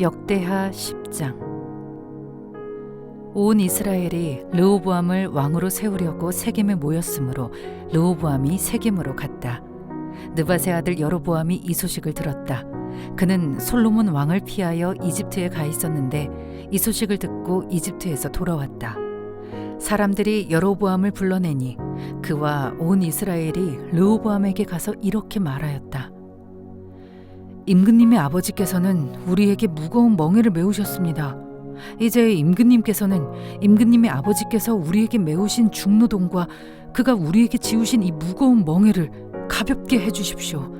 역대하 10장. 온 이스라엘이 르호보암을 왕으로 세우려고 세겜에 모였으므로 르호보암이 세겜으로 갔다. 느밧의 아들 여로보암이 이 소식을 들었다. 그는 솔로몬 왕을 피하여 이집트에 가 있었는데 이 소식을 듣고 이집트에서 돌아왔다. 사람들이 여로보암을 불러내니 그와 온 이스라엘이 르호보암에게 가서 이렇게 말하였다. 임금님의 아버지께서는 우리에게 무거운 멍에를 메우셨습니다. 이제 임금님께서는 임금님의 아버지께서 우리에게 메우신 중노동과 그가 우리에게 지우신 이 무거운 멍에를 가볍게 해주십시오.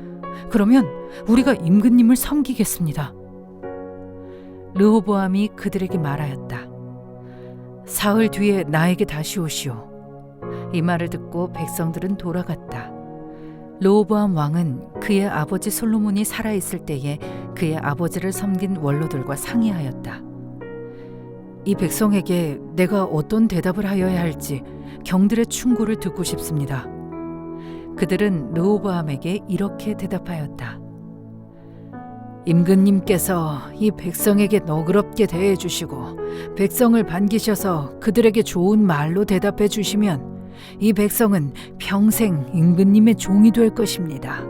그러면 우리가 임금님을 섬기겠습니다. 르호보암이 그들에게 말하였다. 사흘 뒤에 나에게 다시 오시오. 이 말을 듣고 백성들은 돌아갔다. 르호보암 왕은 그의 아버지 솔로몬이 살아있을 때에 그의 아버지를 섬긴 원로들과 상의하였다. 이 백성에게 내가 어떤 대답을 하여야 할지 경들의 충고를 듣고 싶습니다. 그들은 르호보암에게 이렇게 대답하였다. 임금님께서 이 백성에게 너그럽게 대해 주시고 백성을 반기셔서 그들에게 좋은 말로 대답해 주시면 이 백성은 평생 임금님의 종이 될 것입니다.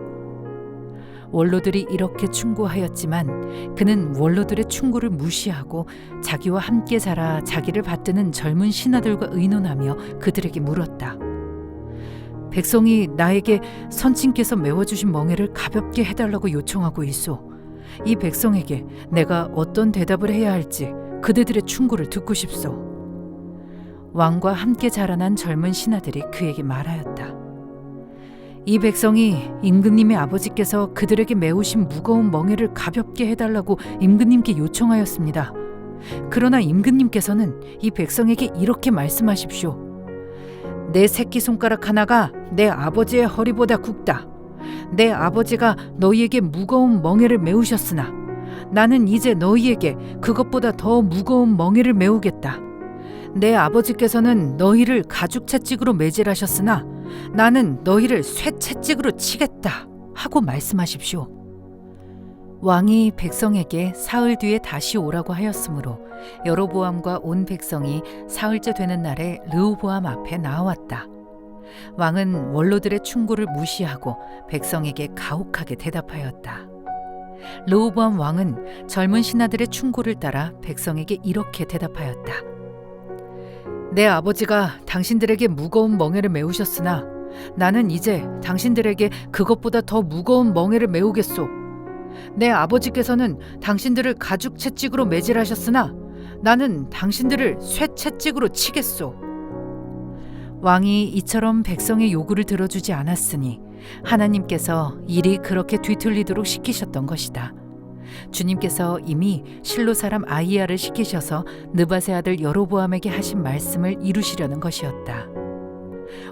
원로들이 이렇게 충고하였지만 그는 원로들의 충고를 무시하고 자기와 함께 자라 자기를 받드는 젊은 신하들과 의논하며 그들에게 물었다. 백성이 나에게 선친께서 메워주신 멍에를 가볍게 해달라고 요청하고 있소. 이 백성에게 내가 어떤 대답을 해야 할지 그대들의 충고를 듣고 싶소. 왕과 함께 자라난 젊은 신하들이 그에게 말하였다. 이 백성이 임금님의 아버지께서 그들에게 메우신 무거운 멍에를 가볍게 해달라고 임금님께 요청하였습니다. 그러나 임금님께서는 이 백성에게 이렇게 말씀하십시오. 내 새끼손가락 하나가 내 아버지의 허리보다 굵다. 내 아버지가 너희에게 무거운 멍에를 메우셨으나 나는 이제 너희에게 그것보다 더 무거운 멍에를 메우겠다. 내 아버지께서는 너희를 가죽 채찍으로 매질하셨으나 나는 너희를 쇠 채찍으로 치겠다 하고 말씀하십시오. 왕이 백성에게 사흘 뒤에 다시 오라고 하였으므로 여로보암과 온 백성이 사흘째 되는 날에 르호보암 앞에 나왔다. 왕은 원로들의 충고를 무시하고 백성에게 가혹하게 대답하였다. 르호보암 왕은 젊은 신하들의 충고를 따라 백성에게 이렇게 대답하였다. 내 아버지가 당신들에게 무거운 멍에를 메우셨으나 나는 이제 당신들에게 그것보다 더 무거운 멍에를 메우겠소. 내 아버지께서는 당신들을 가죽 채찍으로 매질하셨으나 나는 당신들을 쇠 채찍으로 치겠소. 왕이 이처럼 백성의 요구를 들어주지 않았으니 하나님께서 일이 그렇게 뒤틀리도록 시키셨던 것이다. 주님께서 이미 실로 사람 아히야를 시키셔서 느밧의 아들 여로보암에게 하신 말씀을 이루시려는 것이었다.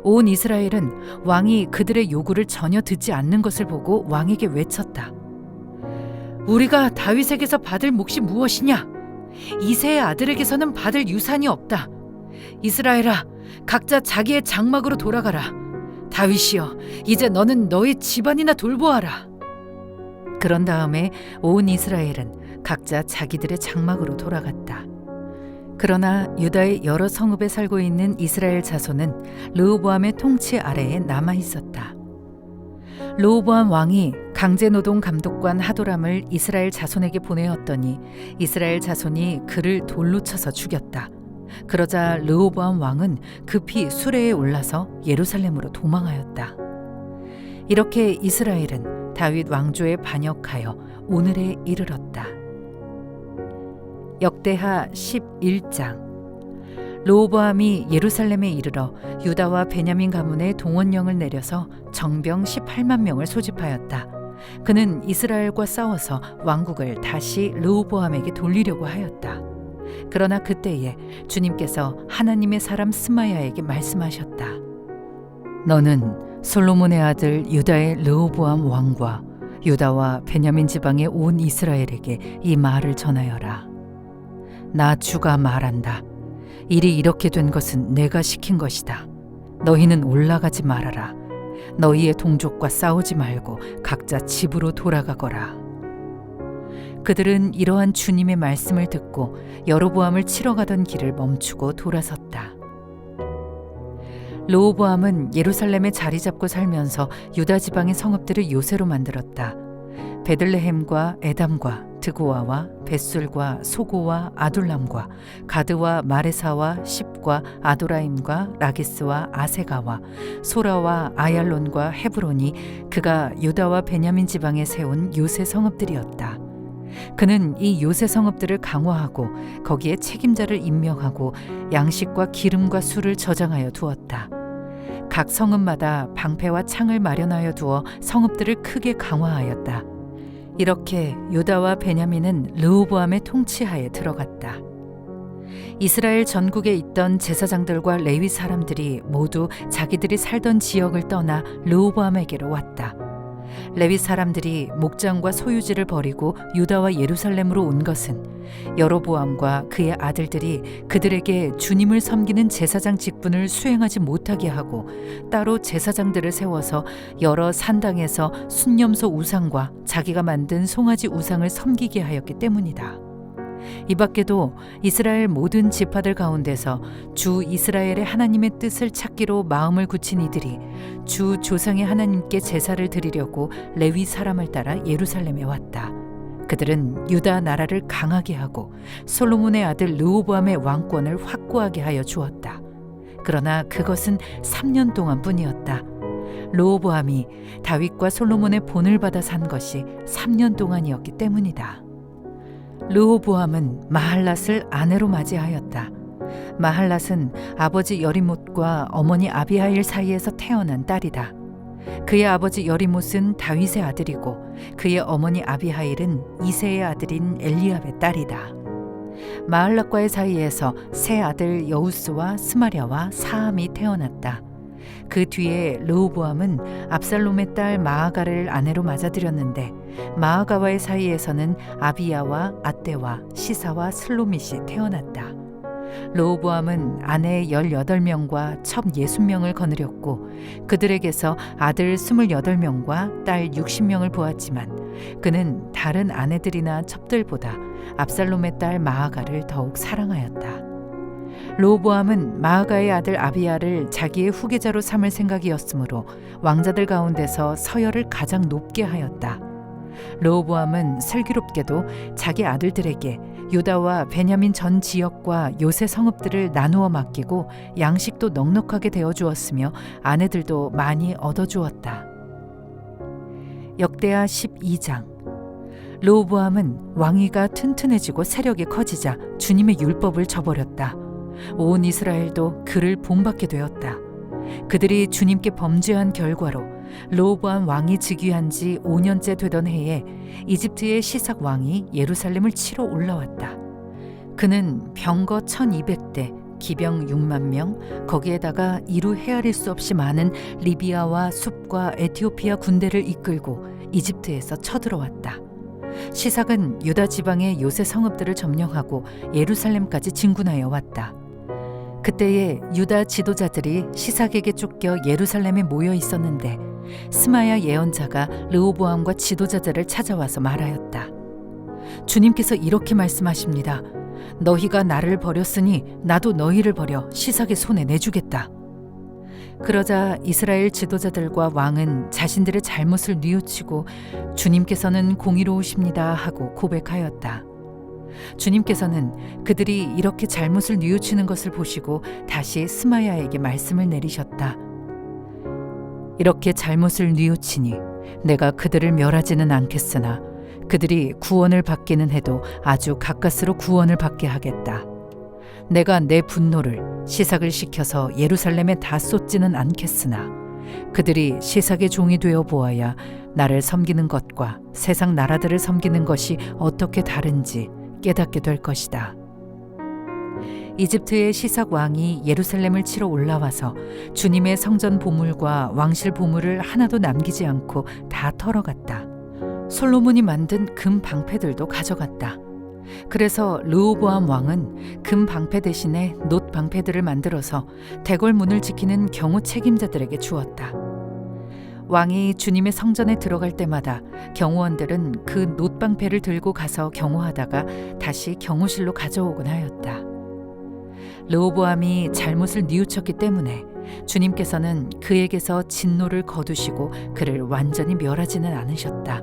온 이스라엘은 왕이 그들의 요구를 전혀 듣지 않는 것을 보고 왕에게 외쳤다. 우리가 다윗에게서 받을 몫이 무엇이냐? 이새의 아들에게서는 받을 유산이 없다. 이스라엘아, 각자 자기의 장막으로 돌아가라. 다윗이여, 이제 너는 너의 집안이나 돌보아라. 그런 다음에 온 이스라엘은 각자 자기들의 장막으로 돌아갔다. 그러나 유다의 여러 성읍에 살고 있는 이스라엘 자손은 르호보암의 통치 아래에 남아 있었다. 르호보암 왕이 강제노동 감독관 하도람을 이스라엘 자손에게 보내었더니 이스라엘 자손이 그를 돌로 쳐서 죽였다. 그러자 르호보암 왕은 급히 수레에 올라서 예루살렘으로 도망하였다. 이렇게 이스라엘은 다윗 왕조에 반역하여 오늘에 이르렀다. 역대하 11장. 르호보암이 예루살렘에 이르러 유다와 베냐민 가문의 동원령을 내려서 정병 18만 명을 소집하였다. 그는 이스라엘과 싸워서 왕국을 다시 르호보암에게 돌리려고 하였다. 그러나 그때에 주님께서 하나님의 사람 스마야에게 말씀하셨다. 너는 솔로몬의 아들 유다의 르호보암 왕과 유다와 베냐민 지방의 온 이스라엘에게 이 말을 전하여라. 나 주가 말한다. 일이 이렇게 된 것은 내가 시킨 것이다. 너희는 올라가지 말아라. 너희의 동족과 싸우지 말고 각자 집으로 돌아가거라. 그들은 이러한 주님의 말씀을 듣고 여로보암을 치러 가던 길을 멈추고 돌아섰다. 르호보암은 예루살렘에 자리 잡고 살면서 유다 지방의 성읍들을 요새로 만들었다. 베들레헴과 에담과 드고아와 벳술과 소고와 아둘람과 가드와 마레사와 십과 아도라임과 라기스와 아세가와 소라와 아얄론과 헤브론이 그가 유다와 베냐민 지방에 세운 요새 성읍들이었다. 그는 이 요새 성읍들을 강화하고 거기에 책임자를 임명하고 양식과 기름과 술을 저장하여 두었다. 각 성읍마다 방패와 창을 마련하여 두어 성읍들을 크게 강화하였다. 이렇게 유다와 베냐민은 르호보암의 통치하에 들어갔다. 이스라엘 전국에 있던 제사장들과 레위 사람들이 모두 자기들이 살던 지역을 떠나 르호보암에게로 왔다. 레위 사람들이 목장과 소유지를 버리고 유다와 예루살렘으로 온 것은 여로보암과 그의 아들들이 그들에게 주님을 섬기는 제사장 직분을 수행하지 못하게 하고 따로 제사장들을 세워서 여러 산당에서 순념소 우상과 자기가 만든 송아지 우상을 섬기게 하였기 때문이다. 이 밖에도 이스라엘 모든 지파들 가운데서 주 이스라엘의 하나님의 뜻을 찾기로 마음을 굳힌 이들이 주 조상의 하나님께 제사를 드리려고 레위 사람을 따라 예루살렘에 왔다. 그들은 유다 나라를 강하게 하고 솔로몬의 아들 르호보암의 왕권을 확고하게 하여 주었다. 그러나 그것은 3년 동안뿐이었다. 르호보암이 다윗과 솔로몬의 본을 받아 산 것이 3년 동안이었기 때문이다. 르호보암은 마할랏을 아내로 맞이하였다. 마할랏은 아버지 여리못과 어머니 아비하일 사이에서 태어난 딸이다. 그의 아버지 여리못은 다윗의 아들이고 그의 어머니 아비하일은 이새의 아들인 엘리압의 딸이다. 마할랏과의 사이에서 세 아들 여우스와 스마랴와 사함이 태어났다. 그 뒤에 르호보암은 압살롬의 딸 마아가를 아내로 맞아들였는데 마아가와의 사이에서는 아비야와 아떼와 시사와 슬로밋이 태어났다. 르호보암은 아내 18명과 첩 60명을 거느렸고 그들에게서 아들 28명과 딸 60명을 보았지만 그는 다른 아내들이나 첩들보다 압살롬의 딸 마아가를 더욱 사랑하였다. 르호보암은 마아가의 아들 아비야를 자기의 후계자로 삼을 생각이었으므로 왕자들 가운데서 서열을 가장 높게 하였다. 르호보암은 슬기롭게도 자기 아들들에게 유다와 베냐민 전 지역과 요새 성읍들을 나누어 맡기고 양식도 넉넉하게 되어 주었으며 아내들도 많이 얻어 주었다. 역대하 12장. 르호보암은 왕위가 튼튼해지고 세력이 커지자 주님의 율법을 저버렸다. 온 이스라엘도 그를 본받게 되었다. 그들이 주님께 범죄한 결과로 르호보암 왕이 즉위한 지 5년째 되던 해에 이집트의 시삭 왕이 예루살렘을 치러 올라왔다. 그는 병거 1200대, 기병 6만 명, 거기에다가 이루 헤아릴 수 없이 많은 리비아와 숲과 에티오피아 군대를 이끌고 이집트에서 쳐들어왔다. 시삭은 유다 지방의 요새 성읍들을 점령하고 예루살렘까지 진군하여 왔다. 그때에 유다 지도자들이 시삭에게 쫓겨 예루살렘에 모여 있었는데 스마야 예언자가 르호보암과 지도자들을 찾아와서 말하였다. 주님께서 이렇게 말씀하십니다. 너희가 나를 버렸으니 나도 너희를 버려 시삭의 손에 내주겠다. 그러자 이스라엘 지도자들과 왕은 자신들의 잘못을 뉘우치고 주님께서는 공의로우십니다 하고 고백하였다. 주님께서는 그들이 이렇게 잘못을 뉘우치는 것을 보시고 다시 스마야에게 말씀을 내리셨다. 이렇게 잘못을 뉘우치니 내가 그들을 멸하지는 않겠으나 그들이 구원을 받기는 해도 아주 가까스로 구원을 받게 하겠다. 내가 내 분노를 시삭을 시켜서 예루살렘에 다 쏟지는 않겠으나 그들이 시삭의 종이 되어 보아야 나를 섬기는 것과 세상 나라들을 섬기는 것이 어떻게 다른지 깨닫게 될 것이다. 이집트의 시삭 왕이 예루살렘을 치러 올라와서 주님의 성전 보물과 왕실 보물을 하나도 남기지 않고 다 털어갔다. 솔로몬이 만든 금 방패들도 가져갔다. 그래서 르호보암 왕은 금 방패 대신에 놋 방패들을 만들어서 대궐문을 지키는 경호 책임자들에게 주었다. 왕이 주님의 성전에 들어갈 때마다 경호원들은 그 놋방패를 들고 가서 경호하다가 다시 경호실로 가져오곤 하였다. 르호보암이 잘못을 뉘우쳤기 때문에 주님께서는 그에게서 진노를 거두시고 그를 완전히 멸하지는 않으셨다.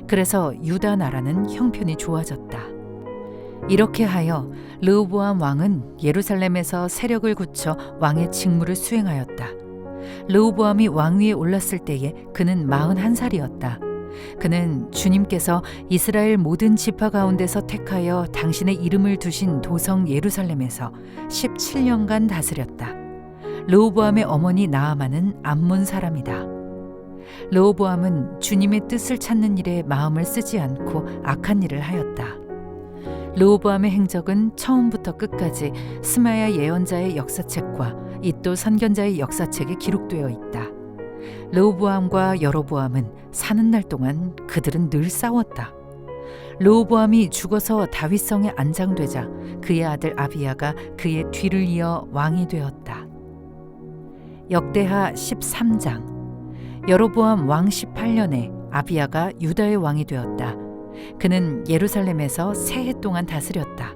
그래서 유다 나라는 형편이 좋아졌다. 이렇게 하여 르호보암 왕은 예루살렘에서 세력을 굳혀 왕의 직무를 수행하였다. 르호보암이 왕위에 올랐을 때에 그는 41살이었다. 그는 주님께서 이스라엘 모든 지파 가운데서 택하여 당신의 이름을 두신 도성 예루살렘에서 17년간 다스렸다. 르호보암의 어머니 나아만은 암몬 사람이다. 르호보암은 주님의 뜻을 찾는 일에 마음을 쓰지 않고 악한 일을 하였다. 르호보암의 행적은 처음부터 끝까지 스마야 예언자의 역사책과 잇도 선견자의 역사책에 기록되어 있다. 르호보암과 여로보암은 사는 날 동안 그들은 늘 싸웠다. 르호보암이 죽어서 다윗성에 안장되자 그의 아들 아비야가 그의 뒤를 이어 왕이 되었다. 역대하 13장. 여로보암 왕 18년에 아비야가 유다의 왕이 되었다. 그는 예루살렘에서 세 해 동안 다스렸다.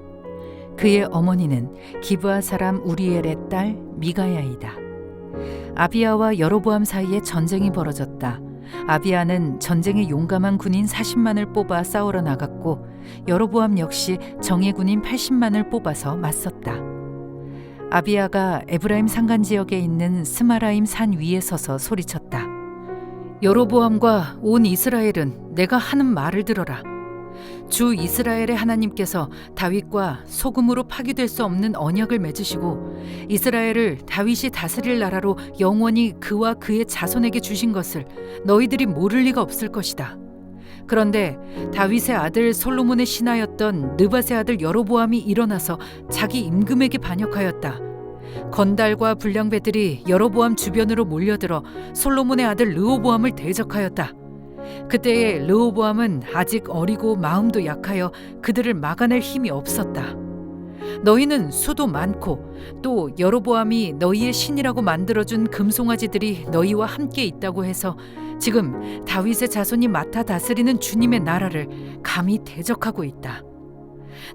그의 어머니는 기브아 사람 우리엘의 딸 미가야이다. 아비야와 여로보암 사이에 전쟁이 벌어졌다. 아비야는 전쟁에 용감한 군인 40만을 뽑아 싸우러 나갔고 여로보암 역시 정예 군인 80만을 뽑아서 맞섰다. 아비야가 에브라임 산간 지역에 있는 스마라임 산 위에 서서 소리쳤다. 여로보암과 온 이스라엘은 내가 하는 말을 들어라. 주 이스라엘의 하나님께서 다윗과 소금으로 파기될 수 없는 언약을 맺으시고 이스라엘을 다윗이 다스릴 나라로 영원히 그와 그의 자손에게 주신 것을 너희들이 모를 리가 없을 것이다. 그런데 다윗의 아들 솔로몬의 신하였던 느밧의 아들 여로보암이 일어나서 자기 임금에게 반역하였다. 건달과 불량배들이 여로보암 주변으로 몰려들어 솔로몬의 아들 르호보암을 대적하였다. 그때에 르호보암은 아직 어리고 마음도 약하여 그들을 막아낼 힘이 없었다. 너희는 수도 많고 또 여로보암이 너희의 신이라고 만들어준 금송아지들이 너희와 함께 있다고 해서 지금 다윗의 자손이 맡아 다스리는 주님의 나라를 감히 대적하고 있다.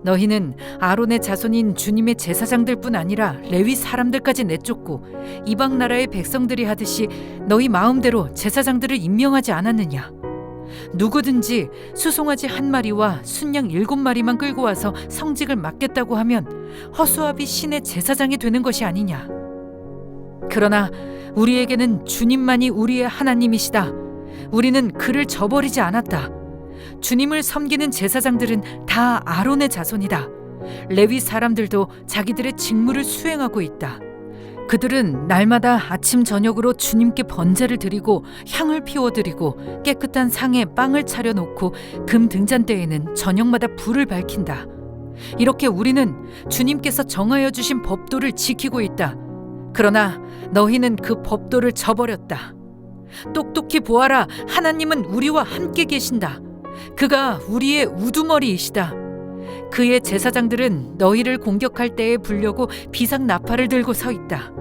너희는 아론의 자손인 주님의 제사장들뿐 아니라 레위 사람들까지 내쫓고 이방 나라의 백성들이 하듯이 너희 마음대로 제사장들을 임명하지 않았느냐? 누구든지 수송아지 1마리와 순양 7마리만 끌고 와서 성직을 맡겠다고 하면 허수아비 신의 제사장이 되는 것이 아니냐? 그러나 우리에게는 주님만이 우리의 하나님이시다. 우리는 그를 저버리지 않았다. 주님을 섬기는 제사장들은 다 아론의 자손이다. 레위 사람들도 자기들의 직무를 수행하고 있다. 그들은 날마다 아침 저녁으로 주님께 번제를 드리고 향을 피워드리고 깨끗한 상에 빵을 차려놓고 금 등잔대에는 저녁마다 불을 밝힌다. 이렇게 우리는 주님께서 정하여 주신 법도를 지키고 있다. 그러나 너희는 그 법도를 저버렸다. 똑똑히 보아라. 하나님은 우리와 함께 계신다. 그가 우리의 우두머리이시다. 그의 제사장들은 너희를 공격할 때에 불려고 비상 나팔을 들고 서 있다.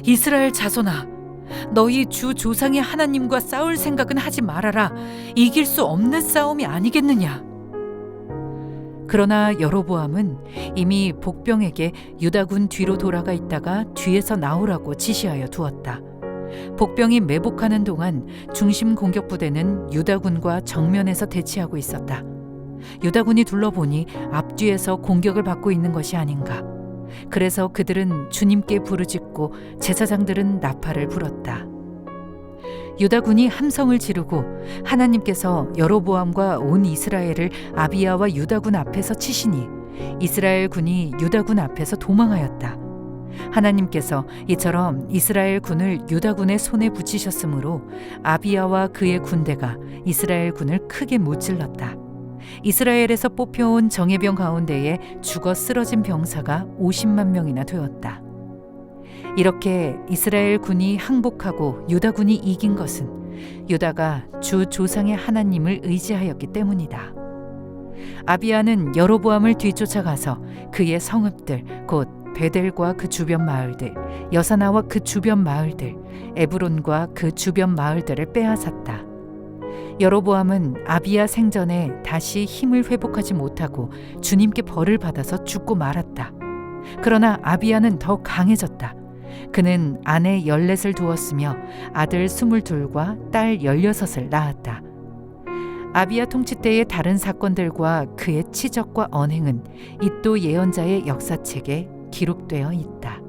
이스라엘 자손아, 너희 주 조상의 하나님과 싸울 생각은 하지 말아라. 이길 수 없는 싸움이 아니겠느냐. 그러나 여로보암은 이미 복병에게 유다군 뒤로 돌아가 있다가 뒤에서 나오라고 지시하여 두었다. 복병이 매복하는 동안 중심 공격 부대는 유다군과 정면에서 대치하고 있었다. 유다군이 둘러보니 앞뒤에서 공격을 받고 있는 것이 아닌가. 그래서 그들은 주님께 부르짖고 제사장들은 나팔을 불었다. 유다군이 함성을 지르고 하나님께서 여로보암과 온 이스라엘을 아비야와 유다군 앞에서 치시니 이스라엘 군이 유다군 앞에서 도망하였다. 하나님께서 이처럼 이스라엘 군을 유다군의 손에 붙이셨으므로 아비야와 그의 군대가 이스라엘 군을 크게 무찔렀다. 이스라엘에서 뽑혀온 정예병 가운데에 죽어 쓰러진 병사가 50만 명이나 되었다. 이렇게 이스라엘 군이 항복하고 유다 군이 이긴 것은 유다가 주 조상의 하나님을 의지하였기 때문이다. 아비야는 여로보암을 뒤쫓아가서 그의 성읍들 곧 베델과 그 주변 마을들, 여사나와 그 주변 마을들, 에브론과 그 주변 마을들을 빼앗았다. 여로보암은 아비야 생전에 다시 힘을 회복하지 못하고 주님께 벌을 받아서 죽고 말았다. 그러나 아비야는 더 강해졌다. 그는 아내 14을 두었으며 아들 22과 딸 16을 낳았다. 아비야 통치 때의 다른 사건들과 그의 치적과 언행은 이도 예언자의 역사책에 기록되어 있다.